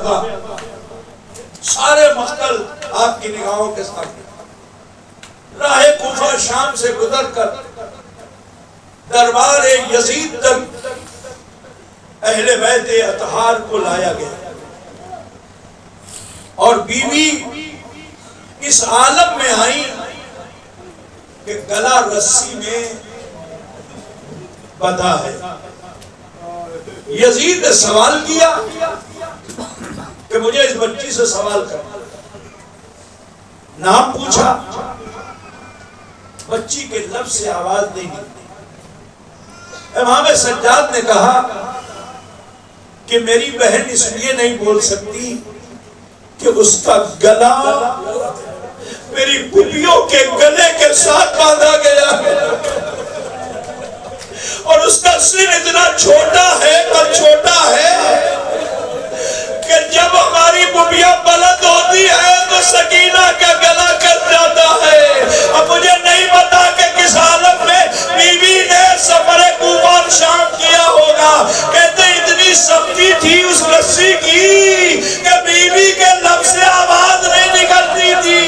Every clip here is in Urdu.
ادا سارے مقتل آپ کی نگاہوں کے سامنے. راہ کوفہ شام سے گزر کر دربار یزید تک اہل بیت اطہار کو لایا گیا اور بیوی اس عالم میں آئی کہ گلا رسی میں بندھا ہے. یزید نے سوال کیا کہ مجھے اس بچی سے سوال کرنا. نام پوچھا, بچی کے لب سے آواز نہیں نکلی. امام سجاد نے کہا کہ میری بہن اس لیے نہیں بول سکتی کہ اس کا گلا میری پھوپھیوں کے گلے کے ساتھ باندھا گیا ہے اور اس کا سر اتنا چھوٹا ہے کہ جب ہماری پھوپھیاں بلند ہوتی ہے تو سکینہ کا گلا کٹ جاتا ہے. اب مجھے نہیں پتا کہ کس حالت میں بیوی نے سفر کوفہ شام کیا ہوگا. کہتے اتنی سختی تھی اس رسی کی کہ بیوی کے لب سے آواز نہیں نکلتی تھی.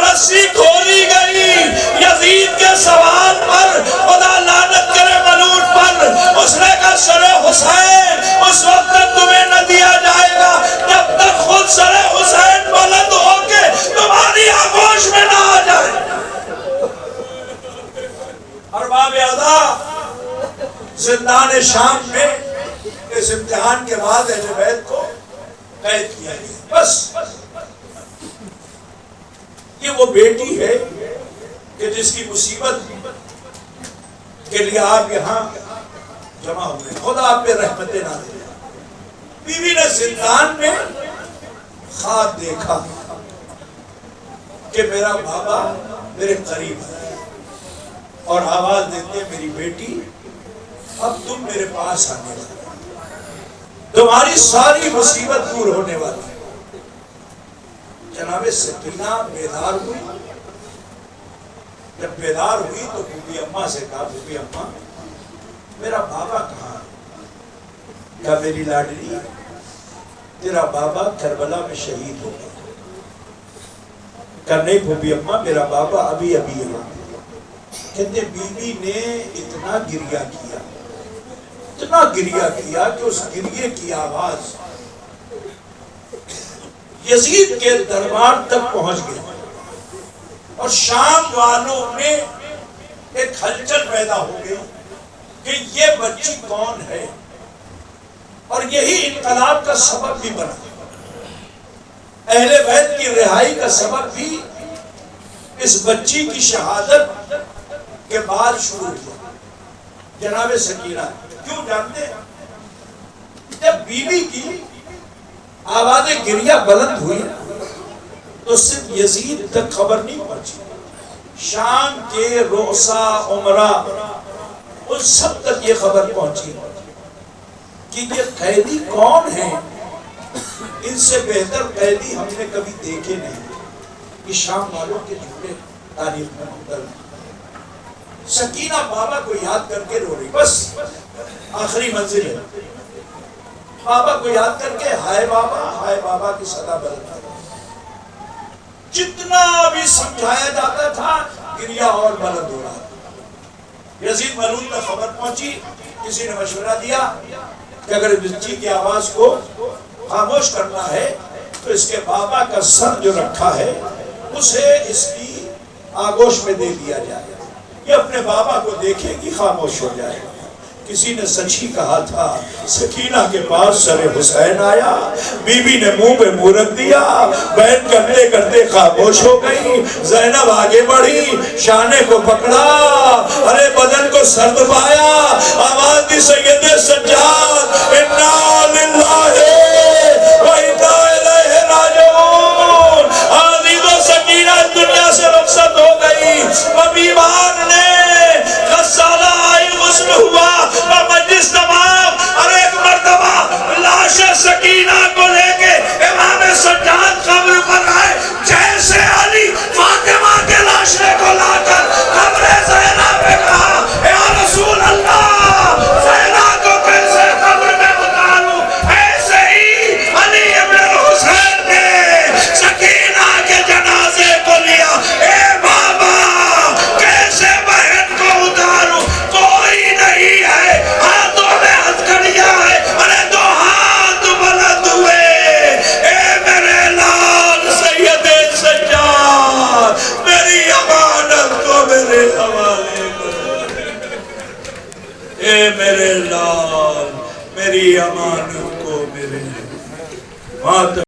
رسی کھولی گئی. یزید کے سوال پر خدا لعنت کرے ملعون پر, اس نے کہا سر حسین اس وقت تک تمہیں نہ دیا جائے گا جب تک خود سر حسین بلند ہو کے تمہاری آغوش میں نہ آ جائے. ارباب ادا زندان شام میں اس امتحان کے بعد اہل بیت کو قید کیا گیا. بس یہ وہ بیٹی ہے کہ جس کی مصیبت کے لیے آپ یہاں جمع ہوئے. خدا آپ پہ رحمتیں نازل. بیوی نے زندان میں خواب دیکھا کہ میرا بابا میرے قریب ہے اور آواز دیتے میری بیٹی اب تم میرے پاس آنے والی, تمہاری ساری مصیبت دور ہونے والی. جناب سکینہ بیدار ہوئی. جب بیدار ہوئی تو بی اماں سے کہا بی اماں میرا بابا کہاں ہے؟ کہا میری لاڈلی تیرا بابا کربلا میں شہید ہو گیا. کہا نہیں بھوپی اماں میرا بابا ابھی یہاں. کہتے بیوی نے اتنا گریہ کیا کہ اس گریے کی آواز یزید کے دربار تک پہنچ گئی اور شام والوں میں ایک ہلچل پیدا ہو گئی کہ یہ بچی کون ہے, اور یہی انقلاب کا سبب بھی بنا. اہل بیت کی رہائی کا سبب بھی اس بچی کی شہادت کے بعد شروع ہوا. جناب سکینہ کیوں جانتے ہیں, جب بیوی کی آواز گریہ بلند ہوئی تو صرف یزید تک خبر نہیں پہنچی, شام کے رؤسا عمرا ان سب تک یہ خبر پہنچی کہ یہ قیدی کون ہیں. ان سے بہتر قیدی ہم نے کبھی دیکھے نہیں. یہ شام والوں کے جملے تاریخ میں منتقل. سکینہ بابا کو یاد کر کے رو رہی, بس آخری منزل ہے. بابا کو یاد کر کے ہائے بابا کی صدا بلند. جتنا بھی سمجھایا جاتا تھا گریہ اور بلند ہو رہا. یزید ملعون تک خبر پہنچی. کسی نے مشورہ دیا کہ اگر بچی کی آواز کو خاموش کرنا ہے تو اس کے بابا کا سر جو رکھا ہے اسے اس کی آغوش میں دے دیا جائے. یہ اپنے بابا کو دیکھے گی, خاموش ہو جائے گا. کسی نے سچ ہی کہا تھا. سکینہ کے پاس سر حسین آیا, بیوی نے منہ پہ منہ رکھ دیا, بیٹھ کرتے کرتے خاموش ہو گئی. زینب آگے بڑھی, شانے کو پکڑا, ارے بدن کو سرد پایا, آواز دی سید سجاد انا للہ و انا الیہ راجعون. عزیز و سکینہ دنیا سے رخصت ہو گئی. بیمار نے غسالہ آئی, غسل ہوا, مجلس تمام, اور ایک مرتبہ لاش سکینہ کو لے کے امام سجاد قبر پر آئے. جیسے علی فاطمہ کے لاشے کو لا کر قبر زینب پہ کہا یا رسول اللہ, زینب کو کیسے قبر میں اتاروں, ایسے گے میرے لال، میری امانت کو میرے ماتم